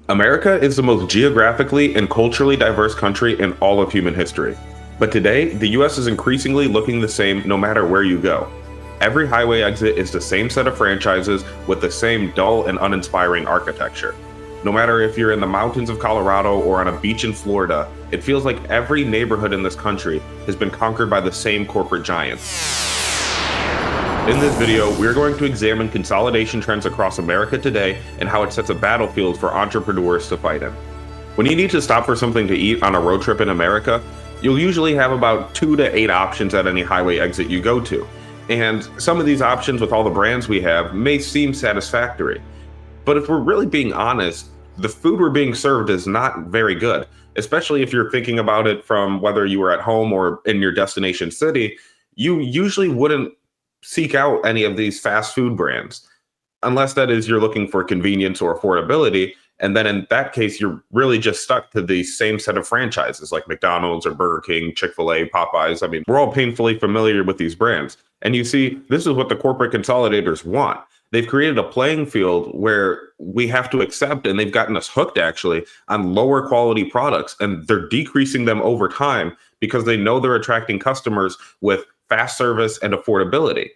America is the most geographically and culturally diverse country in all of human history. But today, the US is increasingly looking the same no matter where you go. Every highway exit is the same set of franchises with the same dull and uninspiring architecture. No matter if you're in the mountains of Colorado or on a beach in Florida, it feels like every neighborhood in this country has been conquered by the same corporate giants. In this video, we're going to examine consolidation trends across America today and how it sets a battlefield for entrepreneurs to fight in. When you need to stop for something to eat on a road trip in America, you'll usually have about 2 to 8 options at any highway exit you go to. And some of these options with all the brands we have may seem satisfactory. But if we're really being honest, the food we're being served is not very good, especially if you're thinking about it from whether you were at home or in your destination city. You usually wouldn't seek out any of these fast food brands, unless that is you're looking for convenience or affordability. And then in that case, you're really just stuck to the same set of franchises like McDonald's or Burger King, Chick-fil-A, Popeyes. I mean, we're all painfully familiar with these brands. And you see, this is what the corporate consolidators want. They've created a playing field where we have to accept, and they've gotten us hooked actually, on lower quality products. And they're decreasing them over time because they know they're attracting customers with fast service and affordability.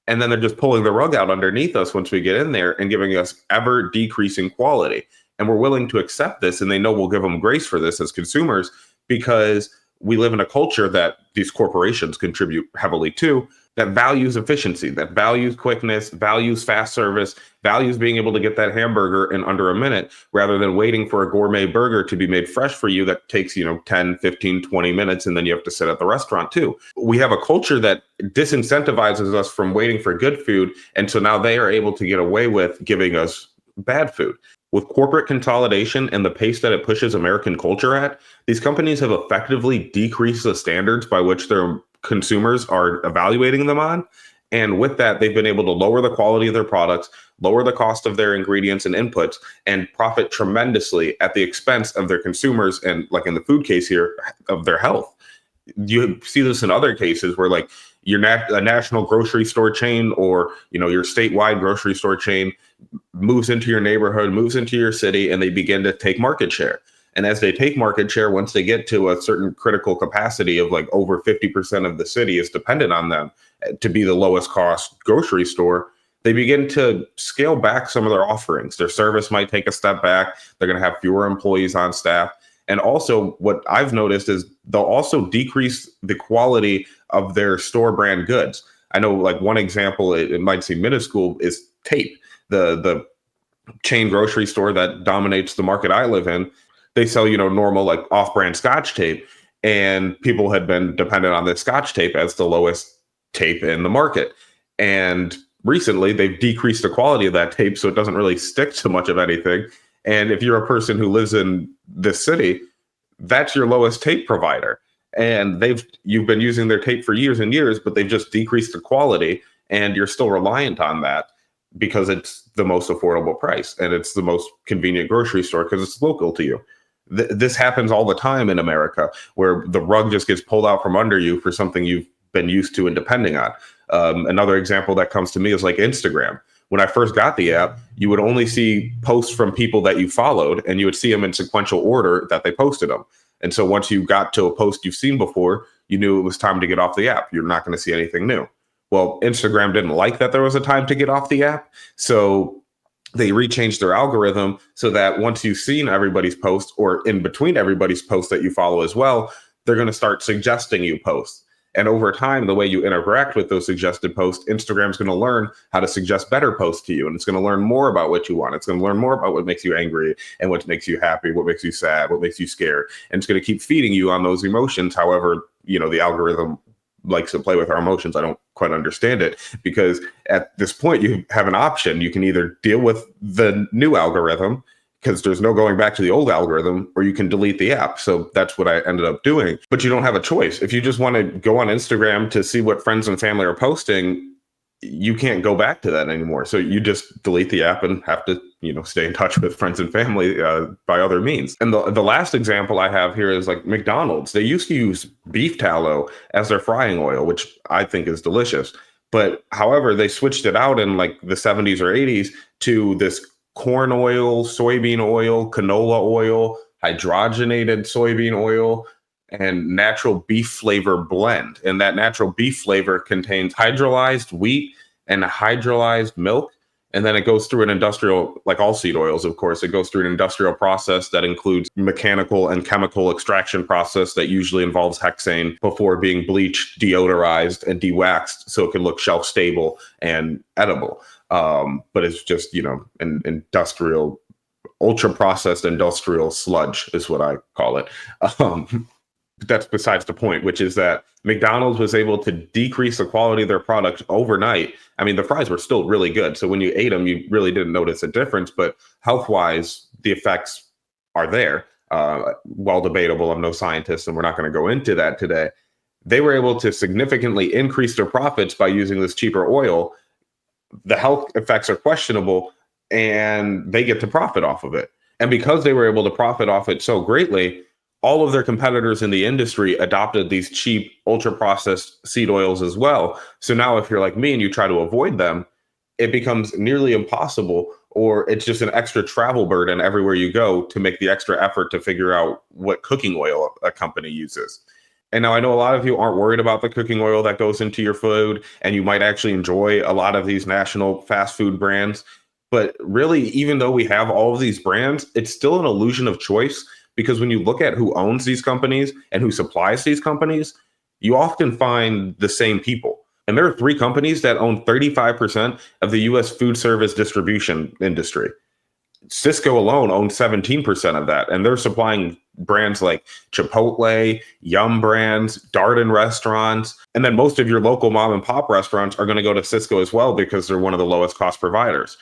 And then they're just pulling the rug out underneath us once we get in there and giving us ever decreasing quality. And we're willing to accept this, and they know we'll give them grace for this as consumers because we live in a culture that these corporations contribute heavily to, that values efficiency, that values quickness, values fast service, values being able to get that hamburger in under a minute rather than waiting for a gourmet burger to be made fresh for you that takes, 10, 15, 20 minutes, and then you have to sit at the restaurant too. We have a culture that disincentivizes us from waiting for good food, and so now they are able to get away with giving us bad food. With corporate consolidation and the pace that it pushes American culture at, these companies have effectively decreased the standards by which their consumers are evaluating them on. And with that, they've been able to lower the quality of their products, lower the cost of their ingredients and inputs, and profit tremendously at the expense of their consumers and, like in the food case here, of their health. You see this in other cases where, like, a national grocery store chain or your statewide grocery store chain moves into your neighborhood, moves into your city, and they begin to take market share. And as they take market share, once they get to a certain critical capacity of like over 50% of the city is dependent on them to be the lowest cost grocery store, they begin to scale back some of their offerings. Their service might take a step back. They're going to have fewer employees on staff. And also what I've noticed is they'll also decrease the quality of their store brand goods. I know, like, one example, it might seem minuscule, is tape. The chain grocery store that dominates the market I live in, they sell, normal, like, off-brand Scotch tape. And people had been dependent on this Scotch tape as the lowest tape in the market. And recently they've decreased the quality of that tape so it doesn't really stick to much of anything. And if you're a person who lives in this city, that's your lowest tape provider. And you've been using their tape for years and years, but they've just decreased the quality, and you're still reliant on that because it's the most affordable price and it's the most convenient grocery store because it's local to you. This happens all the time in America, where the rug just gets pulled out from under you for something you've been used to and depending on. Another example that comes to me is like Instagram. When I first got the app, you would only see posts from people that you followed, and you would see them in sequential order that they posted them. And so once you got to a post you've seen before, you knew it was time to get off the app. You're not going to see anything new. Well, Instagram didn't like that there was a time to get off the app. So they rechanged their algorithm so that once you've seen everybody's post, or in between everybody's posts that you follow as well, they're going to start suggesting you posts. And over time, the way you interact with those suggested posts, Instagram's going to learn how to suggest better posts to you. And it's going to learn more about what you want. It's going to learn more about what makes you angry and what makes you happy, what makes you sad, what makes you scared. And it's going to keep feeding you on those emotions. However, the algorithm likes to play with our emotions. I don't quite understand it, because at this point you have an option. You can either deal with the new algorithm, because there's no going back to the old algorithm, or you can delete the app. So that's what I ended up doing. But you don't have a choice. If you just want to go on Instagram to see what friends and family are posting, you can't go back to that anymore. So you just delete the app and have to, stay in touch with friends and family by other means. And the last example I have here is like McDonald's. They used to use beef tallow as their frying oil, which I think is delicious. But however, they switched it out in like the 70s or 80s to this corn oil, soybean oil, canola oil, hydrogenated soybean oil, and natural beef flavor blend. And that natural beef flavor contains hydrolyzed wheat and hydrolyzed milk. And then it goes through an industrial, like all seed oils, of course, it goes through an industrial process that includes mechanical and chemical extraction process that usually involves hexane before being bleached, deodorized, and dewaxed so it can look shelf stable and edible. But it's just, an industrial, ultra processed industrial sludge is what I call it. That's besides the point, which is that McDonald's was able to decrease the quality of their product overnight. I mean, the fries were still really good. So when you ate them, you really didn't notice a difference. But health-wise, the effects are there. Well debatable. I'm no scientist, and we're not going to go into that today. They were able to significantly increase their profits by using this cheaper oil. The health effects are questionable, and they get to profit off of it. And because they were able to profit off it so greatly, all of their competitors in the industry adopted these cheap, ultra processed seed oils as well. So now if you're like me and you try to avoid them, it becomes nearly impossible, or it's just an extra travel burden everywhere you go to make the extra effort to figure out what cooking oil a company uses. And now I know a lot of you aren't worried about the cooking oil that goes into your food, and you might actually enjoy a lot of these national fast food brands. But really, even though we have all of these brands, it's still an illusion of choice. Because when you look at who owns these companies and who supplies these companies, you often find the same people. And there are three companies that own 35% of the US food service distribution industry. Cisco alone owns 17% of that. And they're supplying brands like Chipotle, Yum Brands, Darden restaurants. And then most of your local mom and pop restaurants are going to go to Cisco as well because they're one of the lowest cost providers.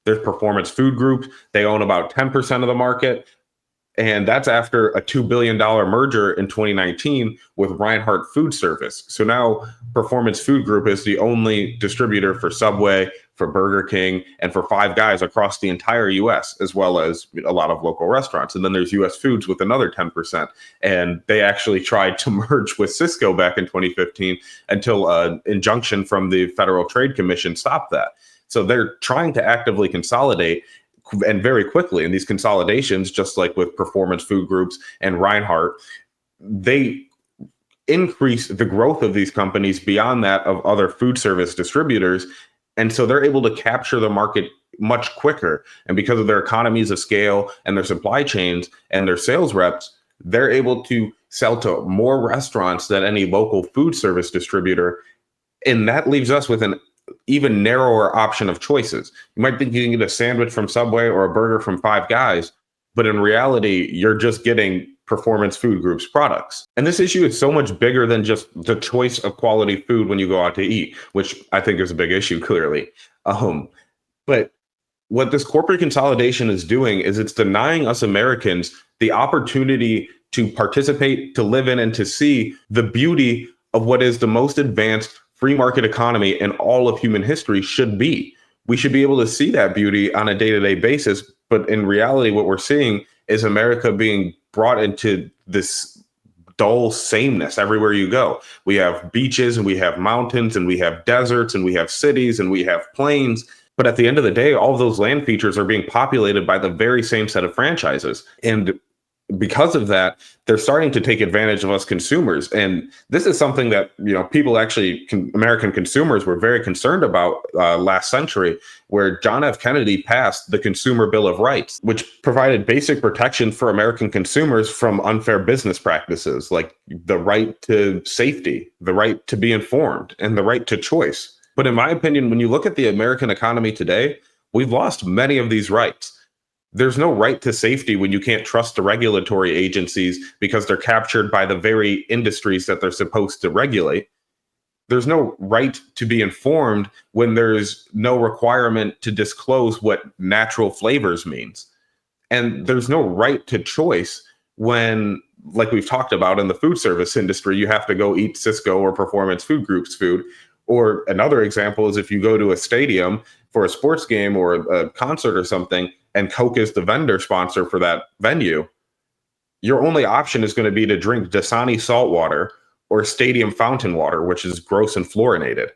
There's Performance Food Group. They own about 10% of the market. And that's after a $2 billion merger in 2019 with Reinhart Food Service. So now Performance Food Group is the only distributor for Subway, for Burger King, and for Five Guys across the entire US, as well as a lot of local restaurants. And then there's US Foods with another 10%. And they actually tried to merge with Cisco back in 2015 until an injunction from the Federal Trade Commission stopped that. So they're trying to actively consolidate, and very quickly. And these consolidations, just like with Performance Food Groups and Reinhart, they increase the growth of these companies beyond that of other food service distributors. And so they're able to capture the market much quicker. And because of their economies of scale and their supply chains and their sales reps, they're able to sell to more restaurants than any local food service distributor. And that leaves us with an even narrower option of choices. You might think you can get a sandwich from Subway or a burger from Five Guys, but in reality, you're just getting Performance Food Group's products. And this issue is so much bigger than just the choice of quality food when you go out to eat, which I think is a big issue, clearly. But what this corporate consolidation is doing is it's denying us Americans the opportunity to participate, to live in, and to see the beauty of what is the most advanced free market economy in all of human history should be. We should be able to see that beauty on a day-to-day basis. But in reality, what we're seeing is America being brought into this dull sameness everywhere you go. We have beaches and we have mountains and we have deserts and we have cities and we have plains. But at the end of the day, all of those land features are being populated by the very same set of franchises. And because of that, they're starting to take advantage of us consumers. And this is something that, people actually, American consumers were very concerned about last century, where John F. Kennedy passed the Consumer Bill of Rights, which provided basic protection for American consumers from unfair business practices, like the right to safety, the right to be informed, and the right to choice. But in my opinion, when you look at the American economy today, we've lost many of these rights. There's no right to safety when you can't trust the regulatory agencies because they're captured by the very industries that they're supposed to regulate. There's no right to be informed when there's no requirement to disclose what natural flavors means. And there's no right to choice when, like we've talked about in the food service industry, you have to go eat Cisco or Performance Food Group's food. Or another example is if you go to a stadium for a sports game or a concert or something, and Coke is the vendor sponsor for that venue, your only option is going to be to drink Dasani salt water or stadium fountain water, which is gross and fluorinated.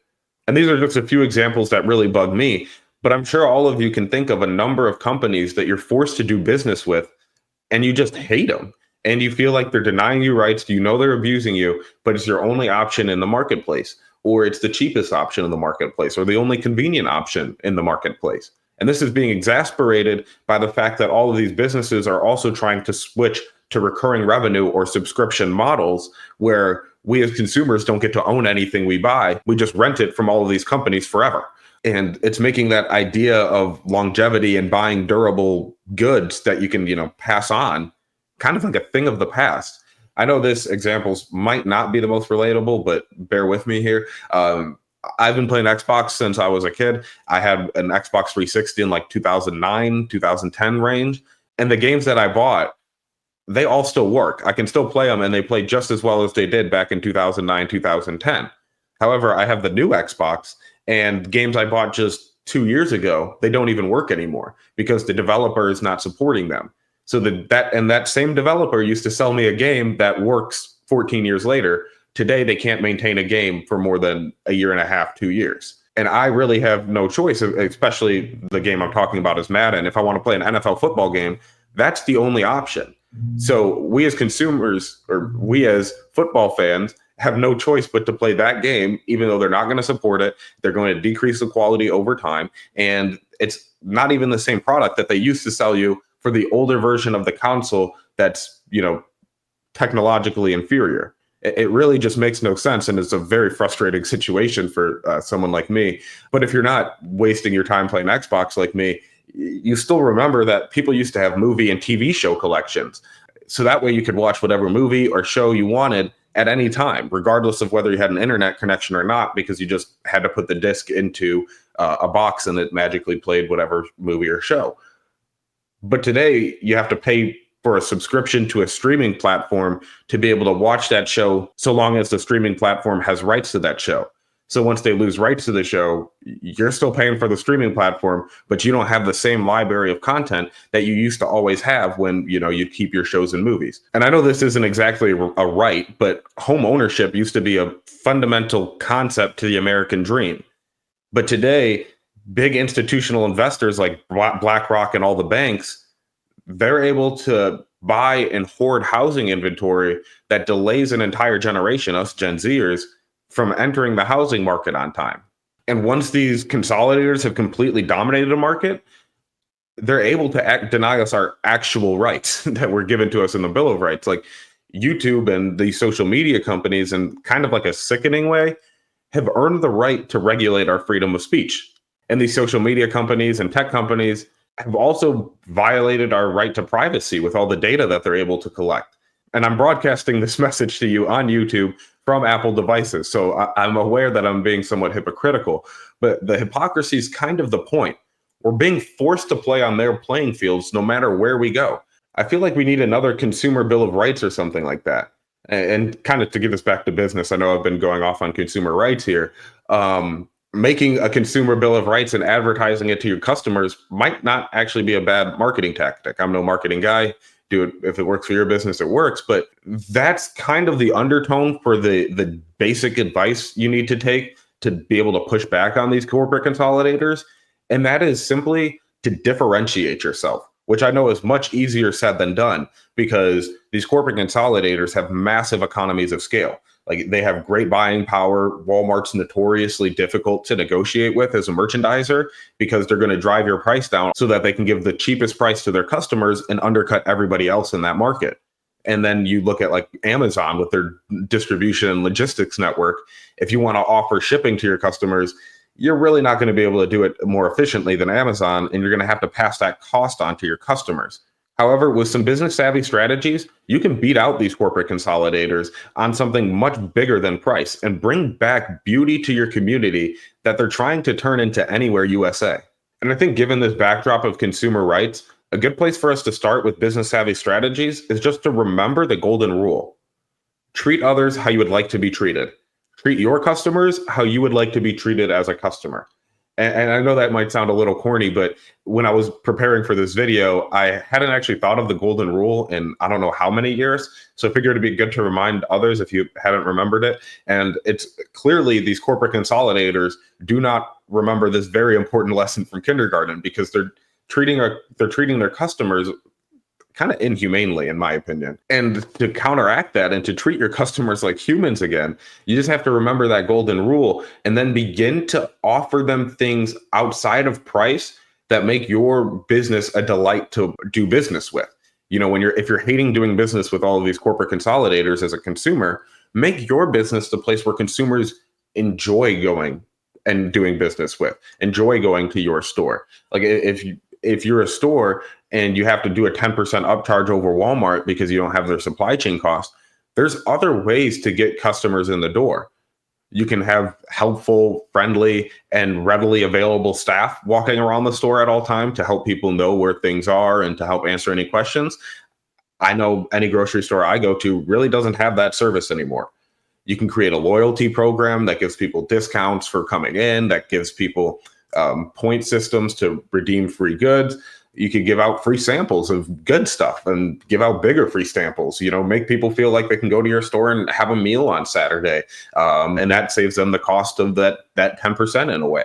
And these are just a few examples that really bug me. But I'm sure all of you can think of a number of companies that you're forced to do business with and you just hate them. And you feel like they're denying you rights. You know they're abusing you, but it's your only option in the marketplace, or it's the cheapest option in the marketplace, or the only convenient option in the marketplace. And this is being exasperated by the fact that all of these businesses are also trying to switch to recurring revenue or subscription models where we as consumers don't get to own anything we buy. We just rent it from all of these companies forever. And it's making that idea of longevity and buying durable goods that you can, pass on kind of like a thing of the past. I know this examples might not be the most relatable, but bear with me here. I've been playing Xbox since I was a kid. I had an Xbox 360 in like 2009, 2010 range. And the games that I bought, they all still work. I can still play them and they play just as well as they did back in 2009, 2010. However, I have the new Xbox and games I bought just 2 years ago, they don't even work anymore because the developer is not supporting them. So that same developer used to sell me a game that works 14 years later. Today, they can't maintain a game for more than a year and a half, 2 years. And I really have no choice, especially the game I'm talking about is Madden. If I want to play an NFL football game, that's the only option. So we as consumers, or we as football fans, have no choice but to play that game, even though they're not going to support it. They're going to decrease the quality over time. And it's not even the same product that they used to sell you for the older version of the console that's, technologically inferior. It really just makes no sense. And it's a very frustrating situation for someone like me. But if you're not wasting your time playing Xbox like me, you still remember that people used to have movie and TV show collections. So that way you could watch whatever movie or show you wanted at any time, regardless of whether you had an internet connection or not, because you just had to put the disc into a box and it magically played whatever movie or show. But today you have to pay for a subscription to a streaming platform to be able to watch that show, so long as the streaming platform has rights to that show. So once they lose rights to the show, you're still paying for the streaming platform, but you don't have the same library of content that you used to always have when, you'd keep your shows and movies. And I know this isn't exactly a right, but home ownership used to be a fundamental concept to the American dream. But today, big institutional investors like BlackRock and all the banks, they're able to buy and hoard housing inventory that delays an entire generation, us Gen Zers, from entering the housing market on time. And once these consolidators have completely dominated a market, they're able to deny us our actual rights that were given to us in the Bill of Rights. Like YouTube and the social media companies, in kind of like a sickening way, have earned the right to regulate our freedom of speech. And these social media companies and tech companies have also violated our right to privacy with all the data that they're able to collect. And I'm broadcasting this message to you on YouTube from Apple devices. So I'm aware that I'm being somewhat hypocritical, but the hypocrisy is kind of the point. We're being forced to play on their playing fields no matter where we go. I feel like we need another consumer bill of rights or something like that. And kind of to get us back to business, I know I've been going off on consumer rights here. Making a consumer bill of rights and advertising it to your customers might not actually be a bad marketing tactic. I'm no marketing guy. Do it if it works for your business, it works. But that's kind of the undertone for the basic advice you need to take to be able to push back on these corporate consolidators. And that is simply to differentiate yourself, which I know is much easier said than done because these corporate consolidators have massive economies of scale. Like they have great buying power. Walmart's notoriously difficult to negotiate with as a merchandiser because they're going to drive your price down so that they can give the cheapest price to their customers and undercut everybody else in that market. And then you look at like Amazon with their distribution and logistics network. If you want to offer shipping to your customers, you're really not going to be able to do it more efficiently than Amazon, and you're going to have to pass that cost on to your customers. However, with some business savvy strategies, you can beat out these corporate consolidators on something much bigger than price and bring back beauty to your community that they're trying to turn into Anywhere USA. And I think given this backdrop of consumer rights, a good place for us to start with business savvy strategies is just to remember the golden rule. Treat others how you would like to be treated. Treat your customers how you would like to be treated as a customer. And I know that might sound a little corny, but when I was preparing for this video, I hadn't actually thought of the golden rule in I don't know how many years. So I figured it'd be good to remind others if you hadn't remembered it. And it's clearly these corporate consolidators do not remember this very important lesson from kindergarten because they're treating their customers kind of inhumanely, in my opinion. And to counteract that and to treat your customers like humans again, you just have to remember that golden rule and then begin to offer them things outside of price that make your business a delight to do business with. If you're hating doing business with all of these corporate consolidators as a consumer, make your business the place where consumers enjoy going and doing business with, enjoy going to your store. Like if you're a store and you have to do a 10% upcharge over Walmart because you don't have their supply chain costs, there's other ways to get customers in the door. You can have helpful, friendly, and readily available staff walking around the store at all times to help people know where things are and to help answer any questions. I know any grocery store I go to really doesn't have that service anymore. You can create a loyalty program that gives people discounts for coming in, that gives people point systems to redeem free goods. You could give out free samples of good stuff and give out bigger free samples, make people feel like they can go to your store and have a meal on Saturday. And that saves them the cost of that 10% in a way.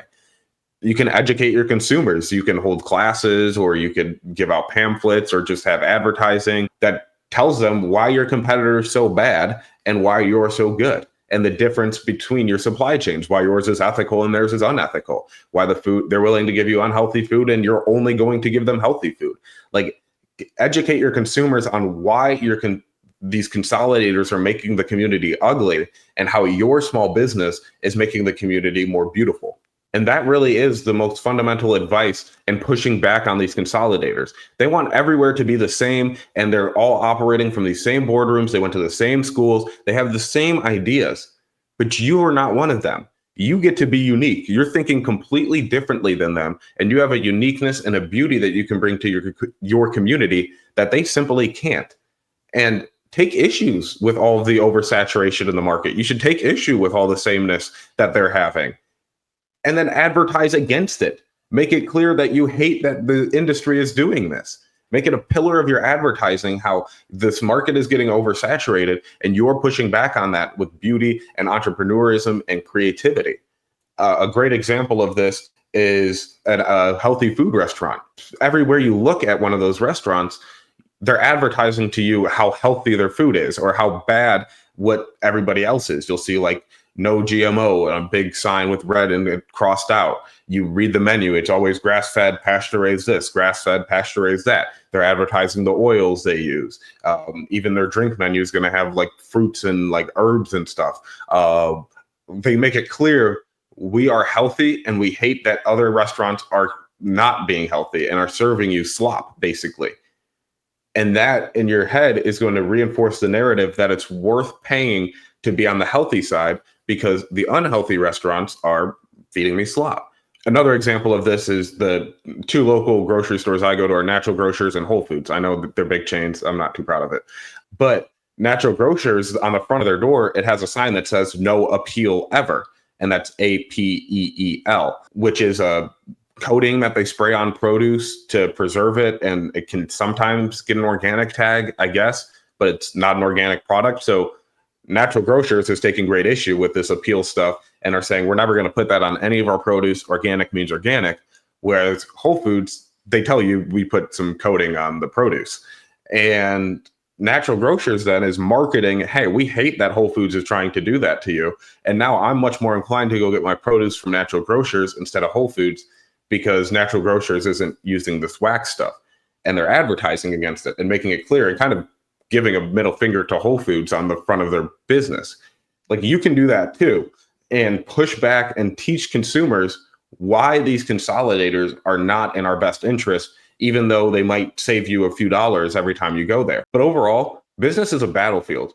You can educate your consumers. You can hold classes, or you could give out pamphlets, or just have advertising that tells them why your competitor is so bad and why you're so good, and the difference between your supply chains, why yours is ethical and theirs is unethical, why they're willing to give you unhealthy food and you're only going to give them healthy food. Like, educate your consumers on why these consolidators are making the community ugly and how your small business is making the community more beautiful. And that really is the most fundamental advice in pushing back on these consolidators. They want everywhere to be the same, and they're all operating from these same boardrooms. They went to the same schools. They have the same ideas, but you are not one of them. You get to be unique. You're thinking completely differently than them, and you have a uniqueness and a beauty that you can bring to your community that they simply can't. And take issues with all of the oversaturation in the market. You should take issue with all the sameness that they're having, and then advertise against it. Make it clear that you hate that the industry is doing this. Make it a pillar of your advertising how this market is getting oversaturated, and you're pushing back on that with beauty and entrepreneurism and creativity. A great example of this is at a healthy food restaurant. Everywhere you look at one of those restaurants, they're advertising to you how healthy their food is or how bad what everybody else is. You'll see like no GMO and a big sign with red and it crossed out. You read the menu, it's always grass-fed, pasture-raised this, grass-fed, pasture-raised that. They're advertising the oils they use. Even their drink menu is going to have like fruits and like herbs and stuff. They make it clear we are healthy and we hate that other restaurants are not being healthy and are serving you slop, basically. And that in your head is going to reinforce the narrative that it's worth paying to be on the healthy side because the unhealthy restaurants are feeding me slop. Another example of this is the two local grocery stores I go to are Natural Grocers and Whole Foods. I know that they're big chains. I'm not too proud of it. But Natural Grocers, on the front of their door, it has a sign that says no appeal ever. And that's APEEL, which is a coating that they spray on produce to preserve it. And it can sometimes get an organic tag, I guess, but it's not an organic product. So Natural Grocers is taking great issue with this appeal stuff and are saying we're never going to put that on any of our produce. Organic means organic. Whereas Whole Foods, they tell you we put some coating on the produce. And Natural Grocers then is marketing, hey, we hate that Whole Foods is trying to do that to you. And now I'm much more inclined to go get my produce from Natural Grocers instead of Whole Foods because Natural Grocers isn't using this wax stuff. And they're advertising against it and making it clear and kind of giving a middle finger to Whole Foods on the front of their business. Like, you can do that too and push back and teach consumers why these consolidators are not in our best interest, even though they might save you a few dollars every time you go there. But overall, business is a battlefield,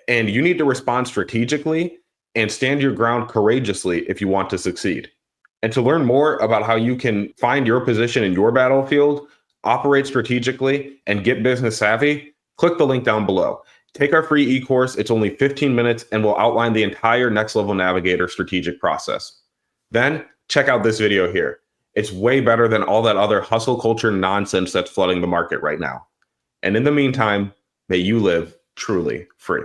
and you need to respond strategically and stand your ground courageously if you want to succeed. And to learn more about how you can find your position in your battlefield, operate strategically, and get business savvy, click the link down below. Take our free e-course. It's only 15 minutes and will outline the entire Next Level Navigator strategic process. Then check out this video here. It's way better than all that other hustle culture nonsense that's flooding the market right now. And in the meantime, may you live truly free.